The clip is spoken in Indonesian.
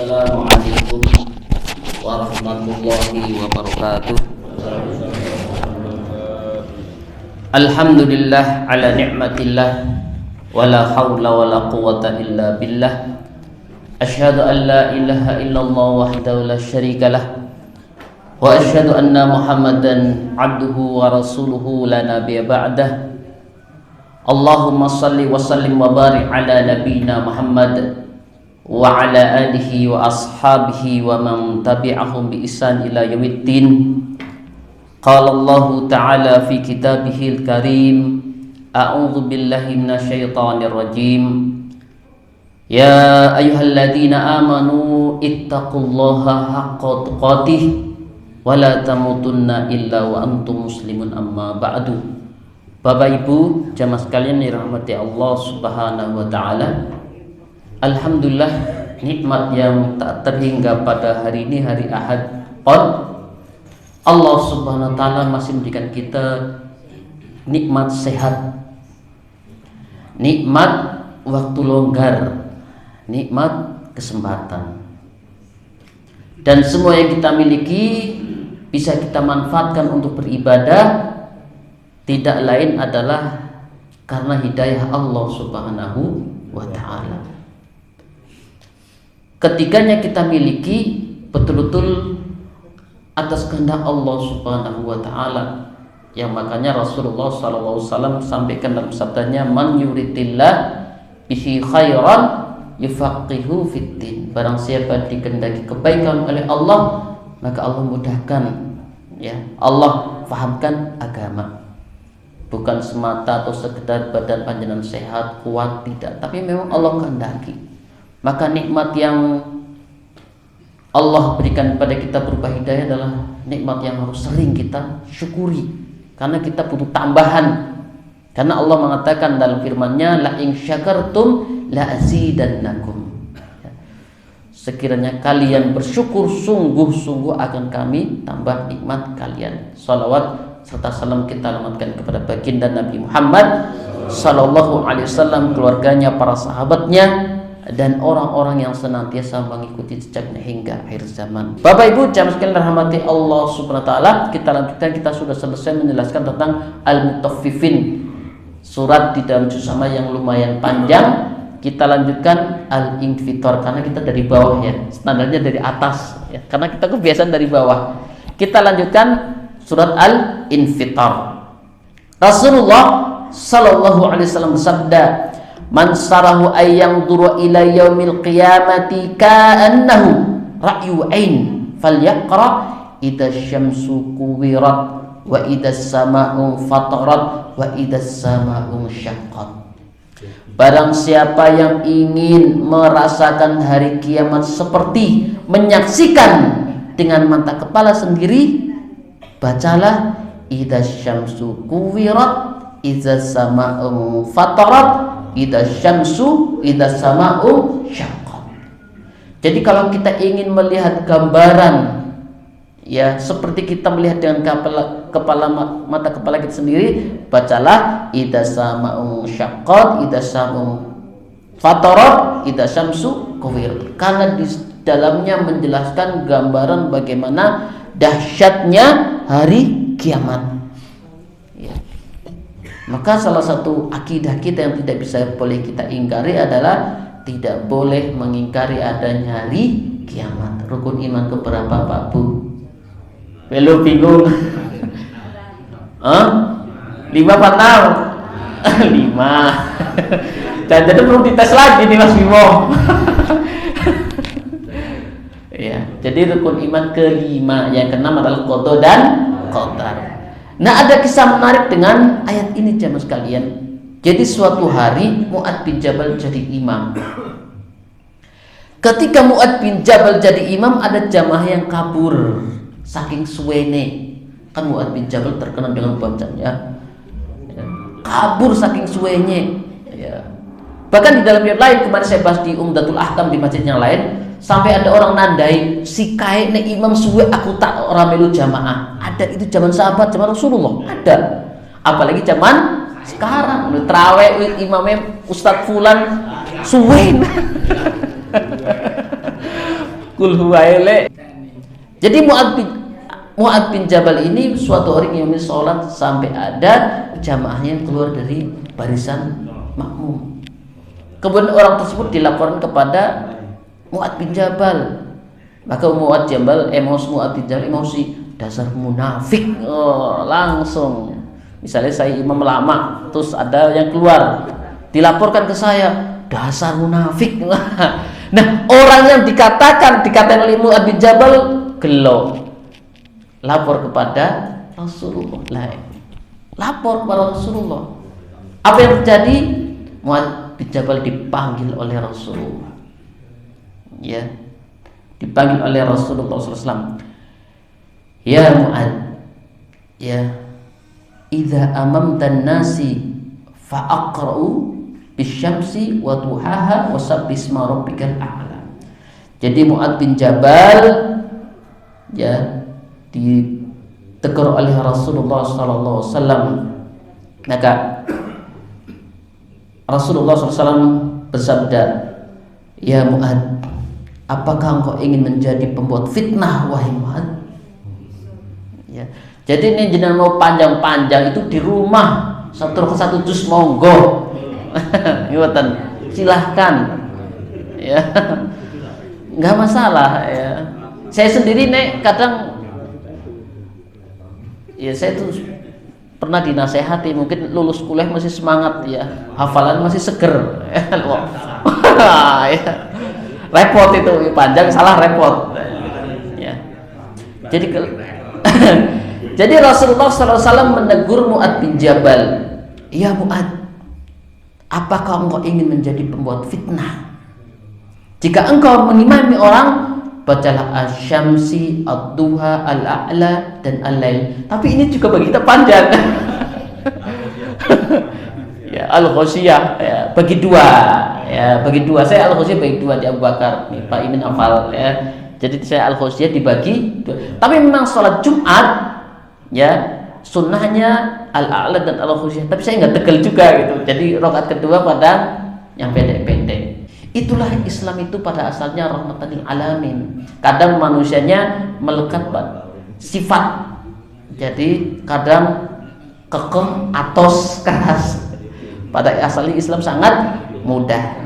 Assalamualaikum warahmatullahi wabarakatuh. Alhamdulillah ala ni'matillah wala hawla wala quwwata illa billah. Asyhadu an la ilaha illallah wahdahu la syarikalah wa asyhadu anna Muhammadan abduhu wa rasuluhu la nabiyya ba'dah. Allahumma salli wa sallim wa barik ala nabiyyina Muhammad wa ala alihi wa ashabihi wa man tabi'ahum bi ihsan ila yaumiddin. Qala Allah ta'ala fi kitabihil karim, a'udzu billahi minasyaitonir rajim. Ya ayyuhalladzina amanu ittaqullaha haqqa tuqatih wa la tamutunna illa wa antum muslimun, amma ba'du. Bapak Ibu jamaah sekalian yang dirahmati Allah Subhanahu wa taala, alhamdulillah nikmat yang tak terhingga pada hari ini, hari Ahad Pon, Allah Subhanahu wa taala masih memberikan kita nikmat sehat, nikmat waktu longgar, nikmat kesempatan. Dan semua yang kita miliki bisa kita manfaatkan untuk beribadah, tidak lain adalah karena hidayah Allah Subhanahu wa ta'ala. Ketiganya kita miliki betul-betul atas kehendak Allah Subhanahu wa ta'ala, yang makanya Rasulullah SAW sampaikan dalam sabdanya, man yuridillah bihi khairan yufaqihu fiddin. Barang siapa dikehendaki kebaikan oleh Allah, maka Allah mudahkan, ya, Allah fahamkan agama. Bukan semata atau sekedar badan panjenengan sehat, kuat, tidak, tapi memang Allah kehendaki. Maka nikmat yang Allah berikan kepada kita berupa hidayah adalah nikmat yang harus sering kita syukuri, karena kita butuh tambahan. Karena Allah mengatakan dalam firman-Nya, la in syakartum la azidannakum. Sekiranya kalian bersyukur, sungguh-sungguh akan kami tambah nikmat kalian. Salawat serta salam kita alamatkan kepada baginda Nabi Muhammad sallallahu alaihi wasallam, keluarganya, para sahabatnya, dan orang-orang yang senantiasa mengikuti jejaknya hingga akhir zaman. Bapak Ibu jamaah sekalian rahmati Allah Subhanahu wa taala, kita lanjutkan. Kita sudah selesai menjelaskan tentang Al-Mutaffifin, surat di dalam juz amma yang lumayan panjang. Kita lanjutkan Al-Infitar, karena kita dari bawah, ya, standarnya dari atas, ya, karena kita kebiasaan dari bawah. Kita lanjutkan surat Al-Infitar. Rasulullah sallallahu alaihi wasallam bersabda, man sarahu ayyang duru ila yaumil qiyamati ka'annahu ra'yu ain falyaqra idza syamsu kuwirat wa idza sama'u fatarat wa idza sama'u syaqqat. Barang siapa yang ingin merasakan hari kiamat seperti menyaksikan dengan mata kepala sendiri, bacalah idza syamsu kuwirat, idza sama'u fatarat, idza syamsu, idza sama'u syaqqat. Jadi kalau kita ingin melihat gambaran, ya, seperti kita melihat dengan mata kepala kita sendiri, bacalah idza sama'u syaqqat, idza sama'u fatarat, idza syamsu kuwirat, karena di dalamnya menjelaskan gambaran bagaimana dahsyatnya hari kiamat, ya. Maka salah satu akidah kita yang tidak bisa boleh kita ingkari adalah tidak boleh mengingkari adanya hari kiamat. Rukun iman keberapa Pak Bu? Belum bingung? 5 apa 6? 5. Dan jadi perlu dites lagi nih Mas Bimo. Ya, jadi rukun iman kelima, yang keenam adalah qada dan qadar. Nah, ada kisah menarik dengan ayat ini jamaah sekalian. Jadi suatu hari Mu'adz bin Jabal jadi imam. Ketika Mu'adz bin Jabal jadi imam, ada jamaah yang kabur saking suwene. Kan Mu'adz bin Jabal terkenal dengan bacanya, ya, kabur saking suwene, ya. Bahkan di dalam ayat lain, kemarin saya bahas di Umdatul Ahkam di masjid yang lain, sampai ada orang nandai, si kae nek imam suwe aku tak ora melu jamaah. Ada itu zaman sahabat, zaman Rasulullah ada. Apalagi zaman sekarang, terawih imamnya Ustadz Fulan suwe. Kul huwa ele. Jadi Mu'adz bin Jabal ini suatu hari yang sholat sampai ada jamaahnya yang keluar dari barisan makmum. Kemudian orang tersebut dilaporkan kepada Mu'adz bin Jabal. Maka Mu'adz bin Jabal emosi, dasar munafik. Langsung. Misalnya saya imam lama, terus ada yang keluar, dilaporkan ke saya, dasar munafik. Nah, orang yang dikatakan oleh Mu'adz bin Jabal gelo, lapor kepada Rasulullah. Lapor kepada Rasulullah. Apa yang terjadi? Mu'adz bin Jabal dipanggil oleh Rasulullah. Ya, dipanggil oleh Rasulullah SAW. Ya Mu'adz, ya, idza amamtan nasi fa'aqra'u bisyamsi wa duhaha wa sabbisma rabbikal a'la. Jadi Mu'adz bin Jabal ya ditegur oleh Rasulullah sallallahu alaihi wasallam. Maka Rasulullah SAW bersabda, ya Mu'adz, apakah engkau ingin menjadi pembuat fitnah wahai Mu'adz? Ya. Jadi ini jenengan mau panjang-panjang itu di rumah satu juz monggo. Ngewatan, silahkan. Ya. Enggak masalah ya. Saya sendiri nek kadang ya saya tuh pernah dinasehati, mungkin lulus kuliah masih semangat ya, hafalan masih seger. Ya. Repot itu, panjang salah repot. Ya. Jadi Rasulullah SAW menegur Mu'adz bin Jabal, ya Mu'adz, apakah engkau ingin menjadi pembuat fitnah? Jika engkau mengimami orang, bacalah asy-syamsi, ad-duha, al-a'la, dan al-lail. Tapi ini juga bagi kita panjang. Ya, al-Ghasyiyah ya, bagi dua. Ya, bagi dua. Saya al-Ghasyiyah bagi dua di Abu Bakar. Nih, Pak Imin hafal ya. Jadi saya al-Ghasyiyah dibagi dua. Tapi memang sholat Jumat ya sunnahnya al-a'la dan al-Ghasyiyah. Tapi saya nggak tegel juga gitu. Jadi rakaat kedua pada yang pendek-pendek. Itulah Islam itu pada asalnya rahmatan lil alamin. Kadang manusianya melekat sifat. Jadi kadang kekeh, atos, keras. Pada asalnya Islam sangat mudah.